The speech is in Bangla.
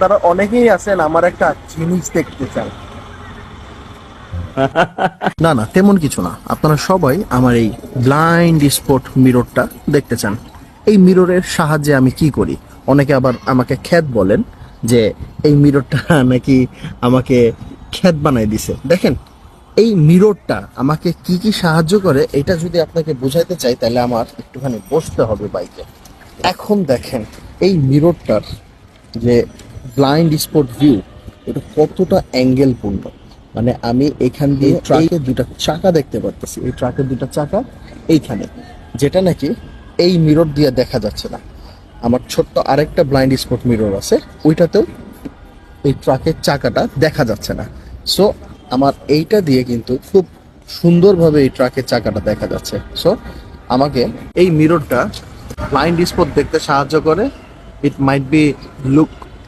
আপনারা অনেকেই আছেন আমার একটা জিনিস দেখতে চান। না না, তেমন কিছু না। আপনারা সবাই আমার এই ব্লাইন্ড স্পট মিররটা দেখতে চান। এই মিররের সাহায্যে আমি কি করি? অনেকে আবার আমাকে খ্যাত বলেন যে এই মিররটা নাকি আমাকে খ্যাত বানাই দিছে। দেখেন, এই মিররটা আমাকে কি কি সাহায্য করে এটা যদি আপনাকে বোঝাইতে চাই তাহলে আমার একটুখানি বসতে হবে বাইকে। এখন দেখেন এই মিররটার যে ব্লাইন্ড স্পট ভিউ, এটা কতটা অ্যাঙ্গেলপূর্ণ। মানে আমি এখান দিয়ে ট্রাকের দুটা চাকা দেখতে পাচ্ছি, এই ট্রাকের দুটা চাকা এইখানে, যেটা নাকি এই মিরর দিয়ে দেখা যাচ্ছে না। আমার ছোট্ট আরেকটা ব্লাইন্ড স্পট মিরর আছে, ওইটাতেও এই ট্রাকের চাকাটা দেখা যাচ্ছে না। সো আমার এইটা দিয়ে কিন্তু খুব সুন্দরভাবে এই ট্রাকের চাকাটা দেখা যাচ্ছে। সো আমাকে এই মিররটা ব্লাইন্ড স্পট দেখতে সাহায্য করে। ইট মাইট বি লুক